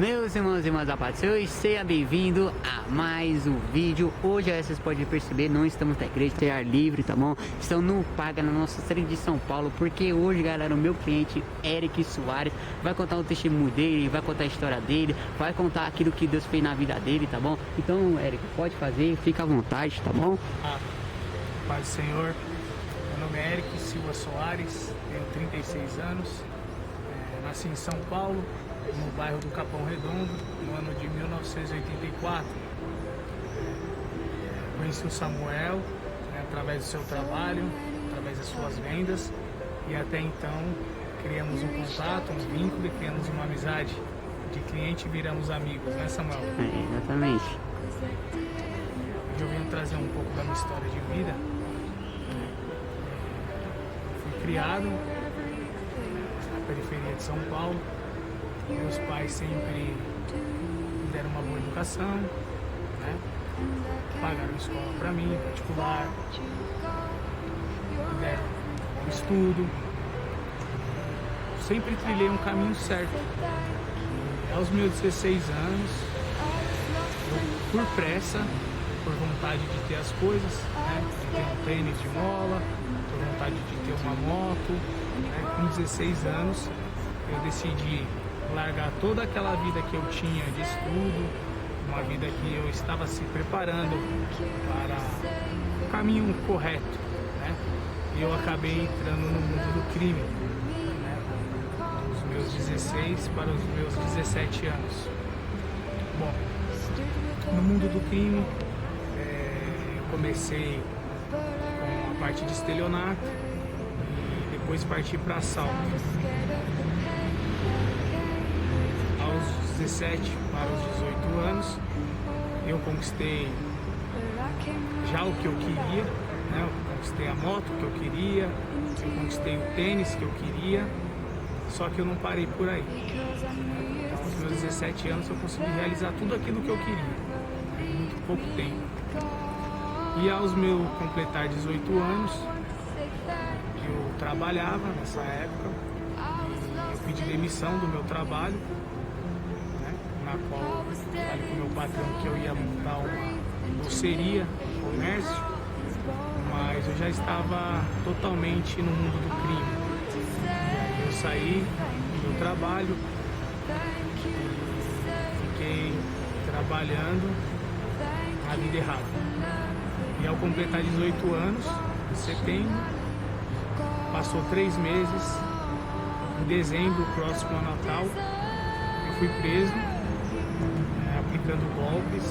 Meus irmãos e irmãs da paz, seja bem-vindo a mais um vídeo. Hoje, vocês podem perceber, não estamos na igreja, é ar livre, tá bom? Estamos no Paga, na nossa cidade de São Paulo, porque hoje, galera, o meu cliente, Eric Soares, vai contar o testemunho dele, vai contar a história dele, vai contar aquilo que Deus fez na vida dele, tá bom? Então, Eric, pode fazer, fica à vontade, tá bom? Paz do Senhor, meu nome é Eric Silva Soares, tenho 36 anos, nasci em São Paulo, no bairro do Capão Redondo, no ano de 1984. Conheci o Samuel através do seu trabalho, através das suas vendas, e até então criamos um contato, um vínculo e criamos uma amizade. De cliente viramos amigos, né, Samuel? Exatamente. Hoje eu venho trazer um pouco da minha história de vida. Fui criado na periferia de São Paulo. Meus pais sempre me deram uma boa educação, né? Pagaram escola para mim, particular, me deram um estudo. Sempre trilhei um caminho certo. E aos meus 16 anos, eu, por pressa, por vontade de ter as coisas, né? De ter um tênis de mola, por vontade de ter uma moto, né? Com 16 anos, eu decidi largar toda aquela vida que eu tinha de estudo, uma vida que eu estava se preparando para o caminho correto, né? E eu acabei entrando no mundo do crime, né? Dos meus 16 para os meus 17 anos. Bom, no mundo do crime, eu comecei com a parte de estelionato e depois parti para assalto. Aos 17 para os 18 anos, eu conquistei já o que eu queria, né? Eu conquistei a moto que eu queria, eu conquistei o tênis que eu queria, só que eu não parei por aí. Então, aos meus 17 anos, eu consegui realizar tudo aquilo que eu queria, em muito pouco tempo. E aos meus completar 18 anos, eu trabalhava nessa época, e eu pedi demissão do meu trabalho, na qual eu falei com o meu patrão que eu ia montar uma doceria, um comércio, mas eu já estava totalmente no mundo do crime. E aí eu saí do trabalho, fiquei trabalhando na vida errada. E ao completar 18 anos, em setembro, passou 3 meses, em dezembro, próximo ao Natal, eu fui preso, aplicando golpes,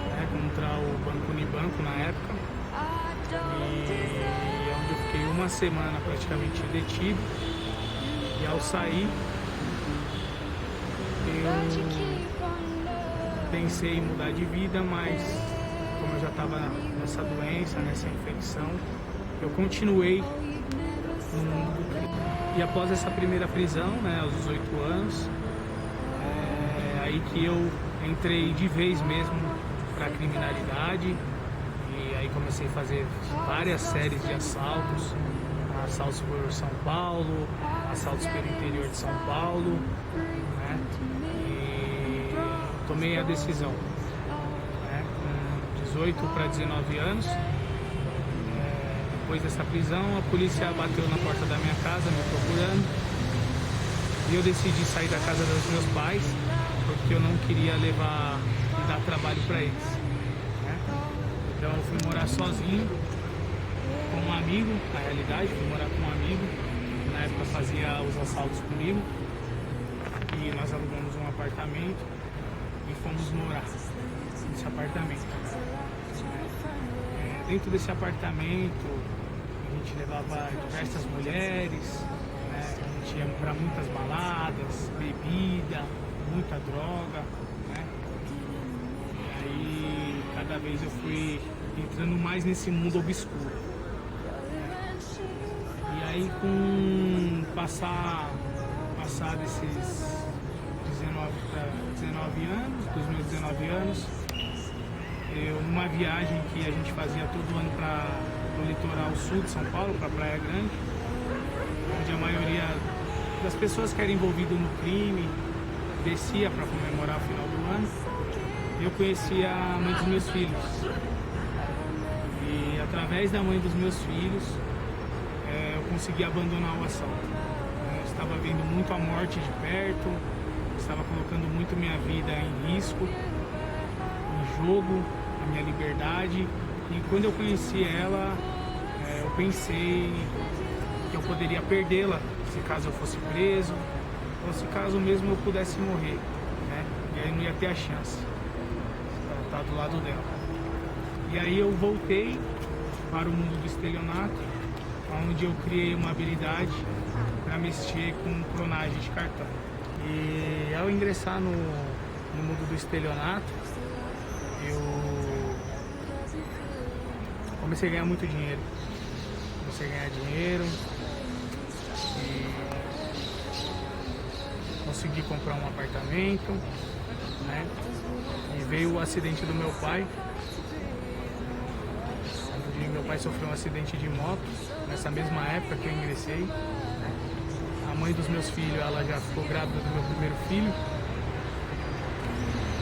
né, contra o Banco Unibanco na época, e onde eu fiquei uma semana praticamente detido. E ao sair, eu pensei em mudar de vida, mas como eu já estava nessa doença, nessa infecção, eu continuei no mundo do crime. E após essa primeira prisão, né, aos 18 anos, aí que eu entrei de vez mesmo para a criminalidade, e aí comecei a fazer várias séries de assaltos, assaltos por São Paulo, assaltos pelo interior de São Paulo, né? E tomei a decisão, né, com 18 para 19 anos, depois dessa prisão, a polícia bateu na porta da minha casa me procurando, e eu decidi sair da casa dos meus pais, porque eu não queria levar e dar trabalho para eles, né? Então eu fui morar sozinho, com um amigo, na realidade, fui morar com um amigo, que na época fazia os assaltos comigo, e nós alugamos um apartamento e fomos morar nesse apartamento. Dentro desse apartamento, a gente levava diversas mulheres, né? A gente ia para muitas baladas, bebida, muita droga, né? E aí cada vez eu fui entrando mais nesse mundo obscuro, né? E aí com passar desses 19 anos, dos meus 19 anos, numa viagem que a gente fazia todo ano para o litoral sul de São Paulo, para Praia Grande, onde a maioria das pessoas que eram envolvidas no crime descia para comemorar o final do ano, eu conheci a mãe dos meus filhos. E através da mãe dos meus filhos, eu consegui abandonar o assalto. Eu estava vendo muito a morte de perto, estava colocando muito minha vida em risco, em jogo, a minha liberdade. E quando eu conheci ela, eu pensei que eu poderia perdê-la, se caso eu fosse preso, ou se caso mesmo eu pudesse morrer, né? E aí não ia ter a chance de estar do lado dela. E aí eu voltei para o mundo do estelionato, onde eu criei uma habilidade para mexer com clonagem de cartão. E ao ingressar no mundo do estelionato, eu comecei a ganhar muito dinheiro. Comecei a ganhar dinheiro e consegui comprar um apartamento, né? E veio o acidente do meu pai. Meu pai sofreu um acidente de moto nessa mesma época que eu ingressei. A mãe dos meus filhos, ela já ficou grávida do meu primeiro filho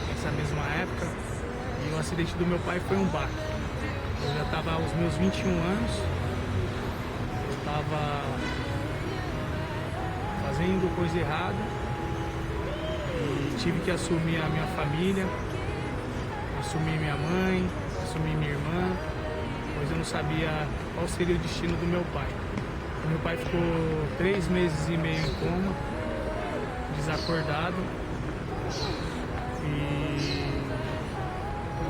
nessa mesma época. E o acidente do meu pai foi um baque. Eu já estava aos meus 21 anos, eu estava fazendo coisa errada e tive que assumir a minha família, assumir minha mãe, assumir minha irmã, pois eu não sabia qual seria o destino do meu pai. O meu pai ficou 3 meses e meio em coma, desacordado, e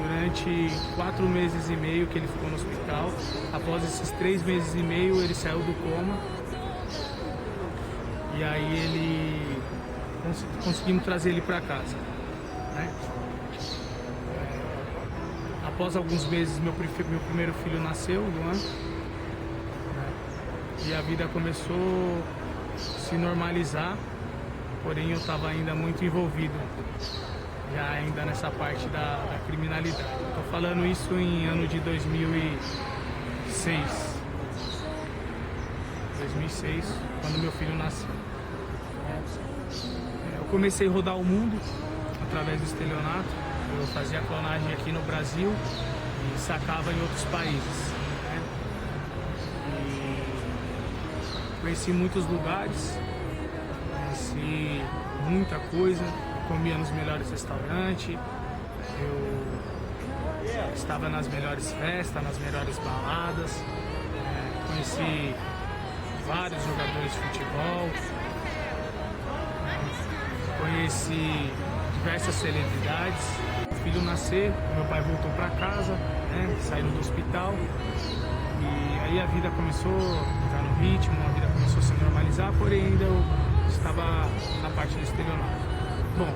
durante 4 meses e meio que ele ficou no hospital, após esses 3 meses e meio ele saiu do coma, e aí conseguimos trazer ele para casa, né? Após alguns meses, meu primeiro filho nasceu, Luan, né? E a vida começou a se normalizar, porém eu estava ainda muito envolvido, já ainda nessa parte da criminalidade. Estou falando isso em ano de 2006, quando meu filho nasceu. Eu comecei a rodar o mundo através do estelionato. Eu fazia clonagem aqui no Brasil e sacava em outros países, né? E conheci muitos lugares, conheci muita coisa, comia nos melhores restaurantes, eu estava nas melhores festas, nas melhores baladas, conheci vários jogadores de futebol, conheci diversas celebridades. O filho nascer, meu pai voltou para casa, né, saiu do hospital, e aí a vida começou a entrar no ritmo, a vida começou a se normalizar, porém ainda eu estava na parte do estelionato. Bom,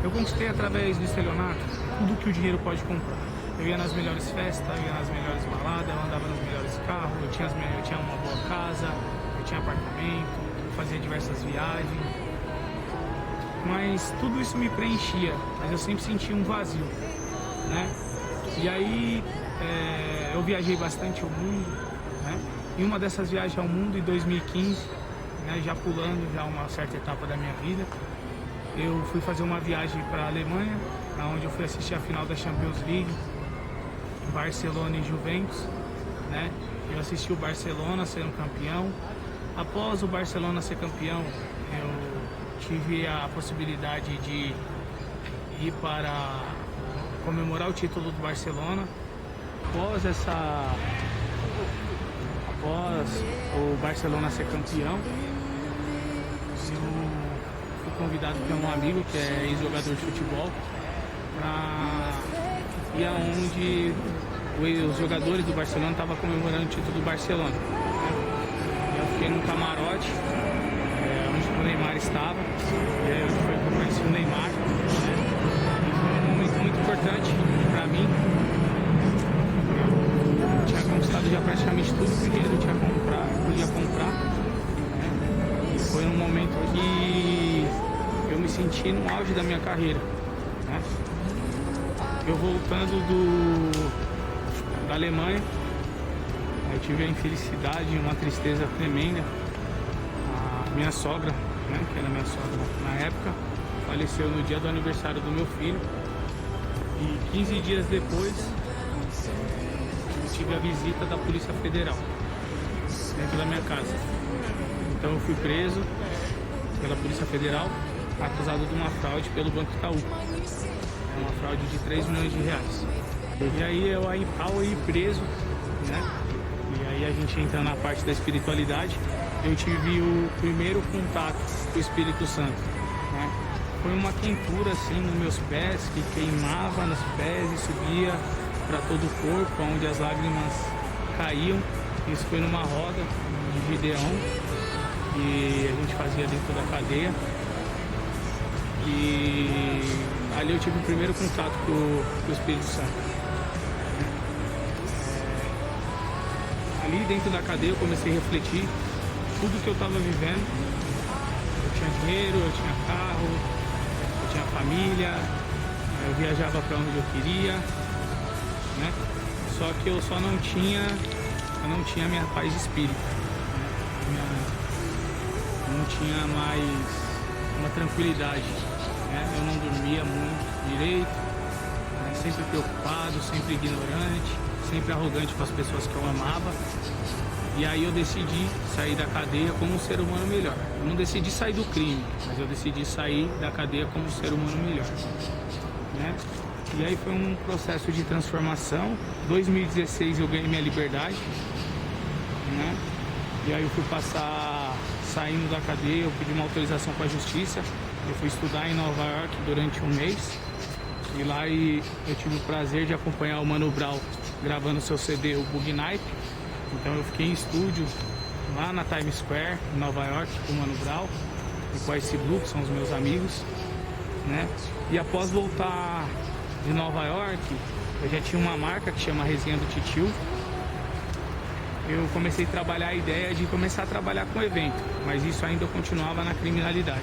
eu conquistei através do estelionato tudo que o dinheiro pode comprar. Eu ia nas melhores festas, eu ia nas melhores baladas, eu andava nos melhores carros, eu tinha uma boa casa, eu tinha apartamento, eu fazia diversas viagens. Mas tudo isso me preenchia, mas eu sempre sentia um vazio, né? E aí eu viajei bastante ao mundo, né? Em uma dessas viagens ao mundo, em 2015, né, já pulando já uma certa etapa da minha vida, eu fui fazer uma viagem para a Alemanha, onde eu fui assistir a final da Champions League, Barcelona e Juventus, né? Eu assisti o Barcelona sendo campeão. Após o Barcelona ser campeão, eu tive a possibilidade de ir para comemorar o título do Barcelona. Após o Barcelona ser campeão, eu fui convidado por um amigo que é ex-jogador de futebol para ir aonde os jogadores do Barcelona estavam comemorando o título do Barcelona. Eu fiquei no camarote, onde o Neymar estava, e aí foi que eu conheci o Neymar, né? E foi um momento muito importante para mim. Eu tinha conquistado já praticamente tudo que o dinheiro podia comprar, né? E foi um momento que eu me senti no auge da minha carreira, né? Eu voltando da Alemanha, eu tive a infelicidade e uma tristeza tremenda. Minha sogra, né, que era minha sogra na época, faleceu no dia do aniversário do meu filho. E 15 dias depois, eu tive a visita da Polícia Federal dentro da minha casa. Então eu fui preso pela Polícia Federal, acusado de uma fraude pelo Banco Itaú. É uma fraude de 3 milhões de reais. E aí ao ir preso, né? E aí a gente entra na parte da espiritualidade. Eu tive o primeiro contato com o Espírito Santo, né? Foi uma quentura assim nos meus pés, que queimava nos pés e subia para todo o corpo, onde as lágrimas caíam. Isso foi numa roda de Gideão, que a gente fazia dentro da cadeia. E ali eu tive o primeiro contato com o Espírito Santo. Ali dentro da cadeia eu comecei a refletir tudo que eu estava vivendo. Eu tinha dinheiro, eu tinha carro, eu tinha família, eu viajava para onde eu queria, né? Só que eu não tinha minha paz de espírito, né? Eu não tinha mais uma tranquilidade, né? Eu não dormia muito direito, né? Sempre preocupado, sempre ignorante, sempre arrogante com as pessoas que eu amava. E aí eu decidi sair da cadeia como um ser humano melhor. Eu não decidi sair do crime, mas eu decidi sair da cadeia como um ser humano melhor, né? E aí foi um processo de transformação. Em 2016 eu ganhei minha liberdade, né? E aí eu fui passar, saindo da cadeia, eu pedi uma autorização com a justiça. Eu fui estudar em Nova York durante um mês. E lá eu tive o prazer de acompanhar o Mano Brown gravando seu CD, o Bug Night. Então eu fiquei em estúdio lá na Times Square, em Nova York, com o Mano Brown e com a Ice Blue, que são os meus amigos, né? E após voltar de Nova York, eu já tinha uma marca que chama Resenha do Titio. Eu comecei a trabalhar a ideia de começar a trabalhar com evento, mas isso ainda eu continuava na criminalidade.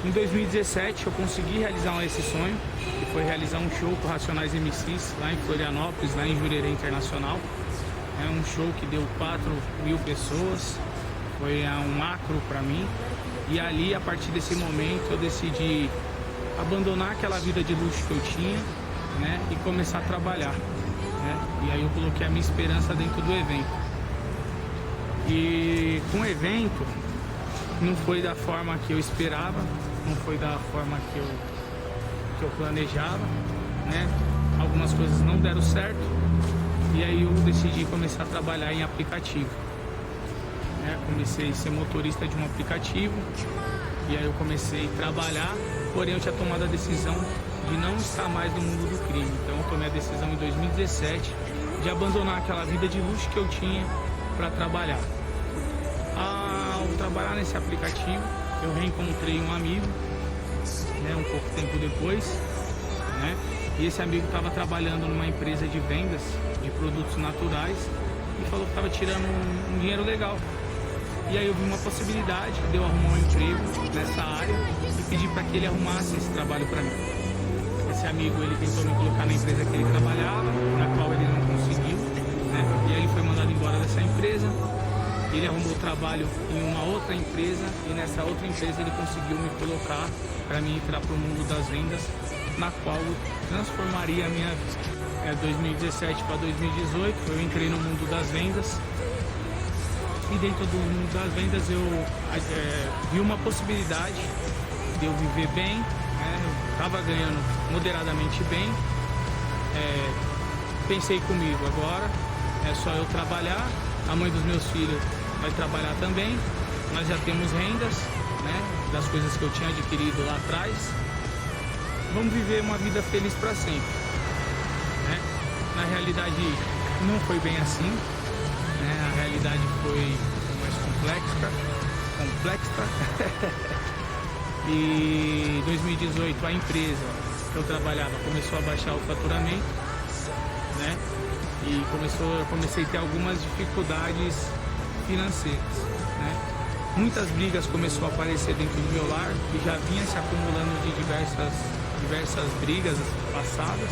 Em 2017 eu consegui realizar esse sonho, que foi realizar um show com Racionais MCs lá em Florianópolis, lá em Jurerê Internacional. É um show que deu 4.000 pessoas, foi um macro para mim. E ali, a partir desse momento, eu decidi abandonar aquela vida de luxo que eu tinha, né, e começar a trabalhar, né? E aí eu coloquei a minha esperança dentro do evento. E com o evento, não foi da forma que eu esperava, não foi da forma que eu planejava, né? Algumas coisas não deram certo. E aí eu decidi começar a trabalhar em aplicativo, né? Comecei a ser motorista de um aplicativo. E aí eu comecei a trabalhar, porém eu tinha tomado a decisão de não estar mais no mundo do crime. Então eu tomei a decisão em 2017 de abandonar aquela vida de luxo que eu tinha para trabalhar. Ao trabalhar nesse aplicativo, eu reencontrei um amigo, né, um pouco tempo depois, né? E esse amigo estava trabalhando numa empresa de vendas de produtos naturais e falou que estava tirando um dinheiro legal. E aí eu vi uma possibilidade de eu arrumar um emprego nessa área e pedi para que ele arrumasse esse trabalho para mim. Esse amigo, ele tentou me colocar na empresa que ele trabalhava, na qual ele não conseguiu, né? E aí ele foi mandado embora dessa empresa. Ele arrumou trabalho em uma outra empresa e nessa outra empresa ele conseguiu me colocar para mim entrar para o mundo das vendas, na qual eu transformaria a minha vida. 2017 para 2018 eu entrei no mundo das vendas. E dentro do mundo das vendas eu vi uma possibilidade de eu viver bem, né? Eu estava ganhando moderadamente bem. Pensei comigo, agora é só eu trabalhar, a mãe dos meus filhos vai trabalhar também, nós já temos rendas, né, das coisas que eu tinha adquirido lá atrás. Vamos viver uma vida feliz para sempre, né? Na realidade não foi bem assim. A realidade foi mais complexa. E em 2018 a empresa que eu trabalhava começou a baixar o faturamento, né? E eu comecei a ter algumas dificuldades financeiras, né? Muitas brigas começaram a aparecer dentro do meu lar, que já vinha se acumulando de diversas brigas passadas,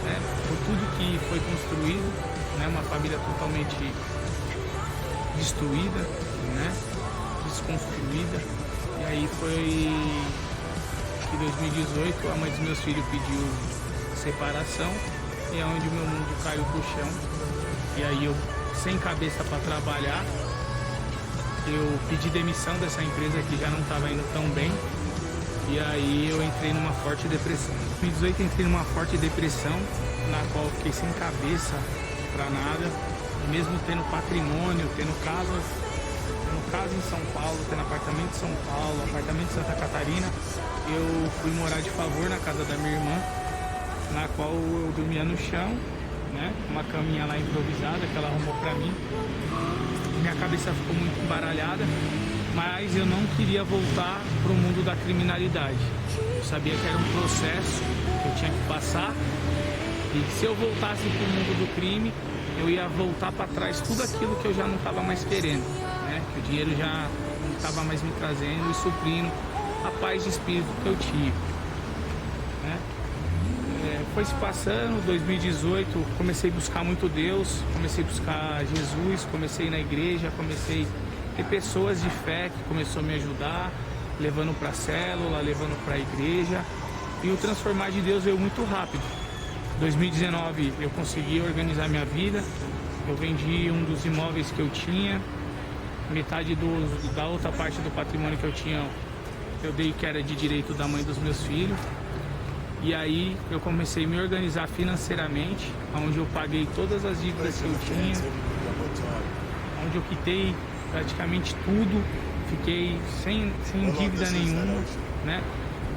né? Por tudo que foi construído, né? Uma família totalmente destruída, né? Desconstruída. E aí foi que em 2018 a mãe dos meus filhos pediu separação e é onde o meu mundo caiu pro chão. E aí eu, sem cabeça para trabalhar, eu pedi demissão dessa empresa que já não estava indo tão bem. E aí eu entrei numa forte depressão. Em 2018 eu entrei numa forte depressão, na qual eu fiquei sem cabeça para nada. E mesmo tendo patrimônio, tendo casa em São Paulo, tendo apartamento em São Paulo, apartamento em Santa Catarina, eu fui morar de favor na casa da minha irmã, na qual eu dormia no chão, né? Uma caminha lá improvisada que ela arrumou para mim. Minha cabeça ficou muito embaralhada, mas eu não queria voltar para o mundo da criminalidade. Eu sabia que era um processo que eu tinha que passar e que se eu voltasse para o mundo do crime, eu ia voltar para trás tudo aquilo que eu já não estava mais querendo, né? Que o dinheiro já não estava mais me trazendo e suprindo a paz de espírito que eu tive, né? Foi se passando, 2018, comecei a buscar muito Deus, comecei a buscar Jesus, comecei na igreja, comecei a ter pessoas de fé que começou a me ajudar, levando para a célula, levando para a igreja, e o transformar de Deus veio muito rápido. 2019 eu consegui organizar minha vida, eu vendi um dos imóveis que eu tinha, metade da outra parte do patrimônio que eu tinha, eu dei que era de direito da mãe dos meus filhos. E aí eu comecei a me organizar financeiramente, onde eu paguei todas as dívidas que eu tinha, onde eu quitei praticamente tudo, fiquei sem dívida nenhuma, né?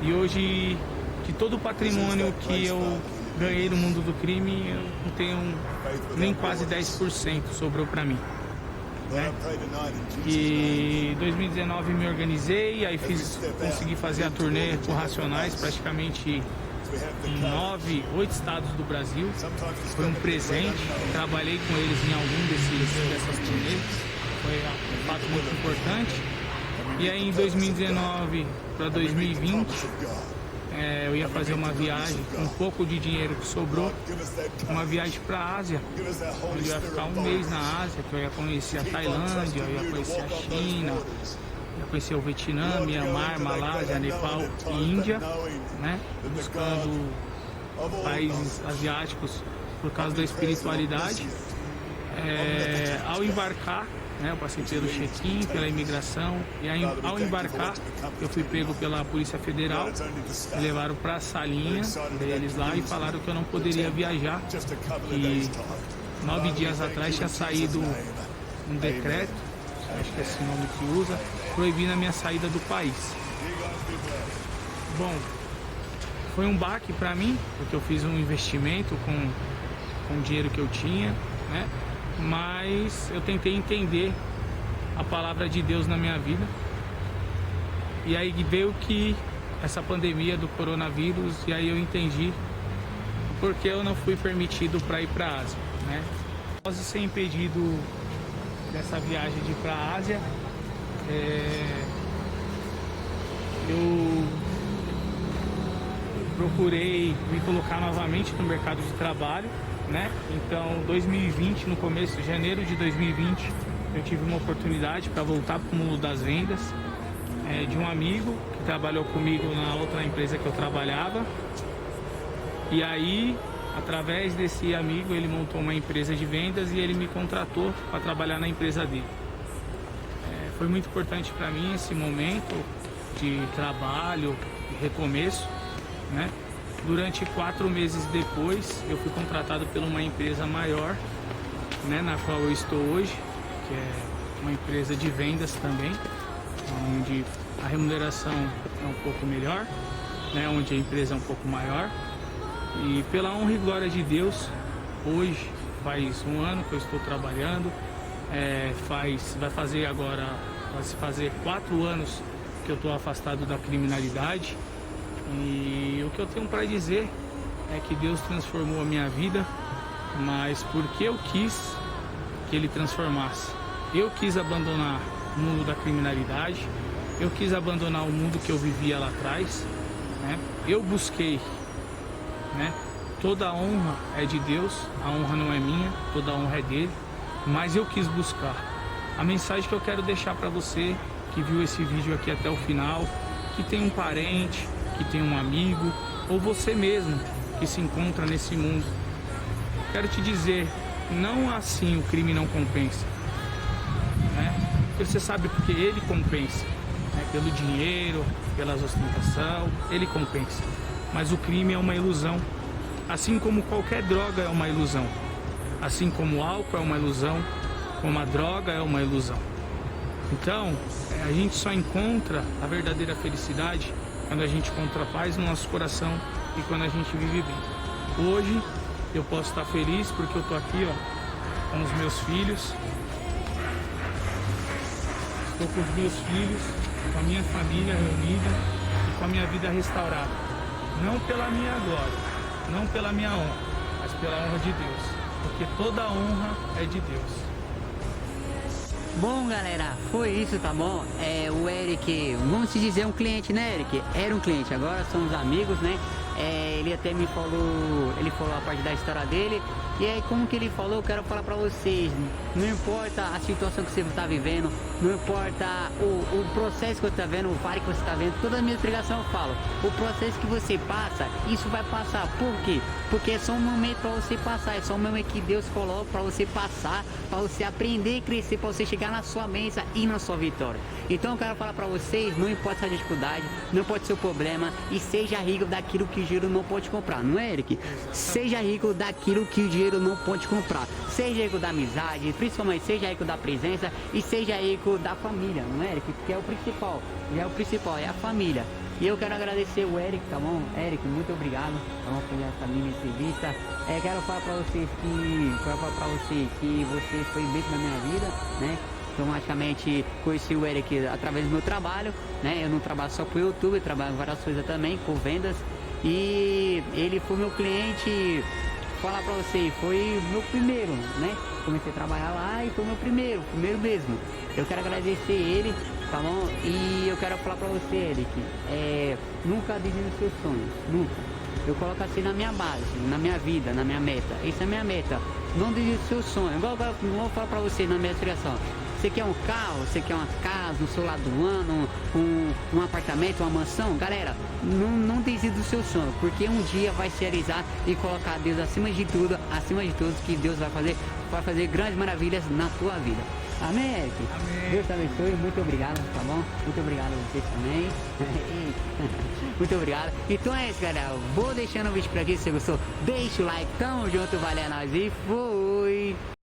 E hoje, de todo o patrimônio que eu ganhei no mundo do crime, eu não tenho nem quase 10% sobrou para mim, né? E em 2019 me organizei, aí consegui fazer a turnê com Racionais praticamente em 8 estados do Brasil. Foi um presente, trabalhei com eles em algum dessas turnês, foi um fato muito importante. E aí em 2019 para 2020 eu ia fazer uma viagem com um pouco de dinheiro que sobrou, uma viagem para a Ásia, onde eu ia ficar um mês na Ásia, que eu ia conhecer a Tailândia, eu ia conhecer a China, eu ia conhecer o Vietnã, Mianmar, Malásia, Nepal e Índia, né? Buscando países asiáticos por causa da espiritualidade. Ao embarcar, né, eu passei pelo check-in, pela imigração, e aí, ao embarcar eu fui pego pela Polícia Federal, me levaram para a salinha deles lá e falaram que eu não poderia viajar, que 9 dias atrás tinha saído um decreto, acho que é esse nome que usa, proibindo a minha saída do país. Bom, foi um baque para mim, porque eu fiz um investimento com o dinheiro que eu tinha, né? Mas eu tentei entender a palavra de Deus na minha vida. E aí veio que essa pandemia do coronavírus, e aí eu entendi porque eu não fui permitido para ir para a Ásia, né? Após ser impedido dessa viagem de ir para a Ásia, eu procurei me colocar novamente no mercado de trabalho, né? Então, 2020, no começo de janeiro de 2020, eu tive uma oportunidade para voltar para o mundo das vendas, de um amigo que trabalhou comigo na outra empresa que eu trabalhava. E aí, através desse amigo, ele montou uma empresa de vendas e ele me contratou para trabalhar na empresa dele. Foi muito importante para mim esse momento de trabalho, de recomeço, né? Durante 4 meses depois, eu fui contratado por uma empresa maior, né, na qual eu estou hoje, que é uma empresa de vendas também, onde a remuneração é um pouco melhor, né, onde a empresa é um pouco maior. E pela honra e glória de Deus, hoje faz 1 ano que eu estou trabalhando, vai se fazer 4 anos que eu estou afastado da criminalidade. E o que eu tenho para dizer é que Deus transformou a minha vida, mas porque eu quis que Ele transformasse. Eu quis abandonar o mundo da criminalidade, eu quis abandonar o mundo que eu vivia lá atrás, né? Eu busquei, né? Toda a honra é de Deus, a honra não é minha, toda a honra é dele, mas eu quis buscar. A mensagem que eu quero deixar para você que viu esse vídeo aqui até o final, que tem um parente, que tem um amigo, ou você mesmo que se encontra nesse mundo. Quero te dizer, não assim o crime não compensa, né? Porque você sabe porque ele compensa, né? Pelo dinheiro, pela ostentação, ele compensa. Mas o crime é uma ilusão, assim como qualquer droga é uma ilusão, assim como o álcool é uma ilusão, como a droga é uma ilusão. Então, a gente só encontra a verdadeira felicidade quando a gente encontra paz no nosso coração e quando a gente vive bem. Hoje eu posso estar feliz porque eu tô aqui, ó, com os meus filhos. Estou com os meus filhos, com a minha família reunida e com a minha vida restaurada. Não pela minha glória, não pela minha honra, mas pela honra de Deus. Porque toda a honra é de Deus. Bom, galera, foi isso, tá bom? O Eric, vamos se dizer um cliente, né, Eric? Era um cliente, agora somos amigos, né? Ele até me falou, ele falou a parte da história dele. E aí, como que ele falou, eu quero falar pra vocês, não importa a situação que você está vivendo, não importa o processo que você está vendo, o vale que você está vendo, toda a minha pregação eu falo, o processo que você passa, isso vai passar. Por quê? Porque é só um momento para você passar, é só um momento que Deus coloca para você passar, para você aprender e crescer, para você chegar na sua bênção e na sua vitória. Então eu quero falar para vocês, não importa a dificuldade, não importa o seu problema, e seja rico daquilo que o dinheiro não pode comprar, não é, Eric? Seja rico daquilo que o dinheiro não pode comprar. Seja rico da amizade, principalmente seja rico da presença e seja rico da família, não é, Eric? Que é o principal, já é o principal, é a família. E eu quero agradecer o Eric, tá bom? Eric, muito obrigado, tá bom, por essa minha entrevista. Quero falar pra vocês que você foi bem na minha vida, né? Automaticamente conheci o Eric através do meu trabalho, né? Eu não trabalho só pro YouTube, eu trabalho em várias coisas também, com vendas. E ele foi meu cliente, falar pra você, foi meu primeiro, né? Comecei a trabalhar lá e foi meu primeiro mesmo. Eu quero agradecer ele, tá bom? E eu quero falar pra você, Eric, nunca desista dos seus sonhos, nunca. Eu coloco assim na minha base, na minha vida, na minha meta. Essa é a minha meta. Não desista dos seus sonhos. Igual eu vou falar pra você na minha expressão. Você quer um carro, você quer uma casa, no seu lado do ano, um apartamento, uma mansão? Galera, não desista do seu sonho, porque um dia vai se realizar e colocar Deus acima de tudo, que Deus vai fazer grandes maravilhas na tua vida. Amém, Eric? Amém. Deus te abençoe, muito obrigado, tá bom? Muito obrigado a vocês também. Muito obrigado. Então é isso, galera. Vou deixando o vídeo por aqui. Se você gostou, deixa o like. Tamo junto, valeu, nós e fui!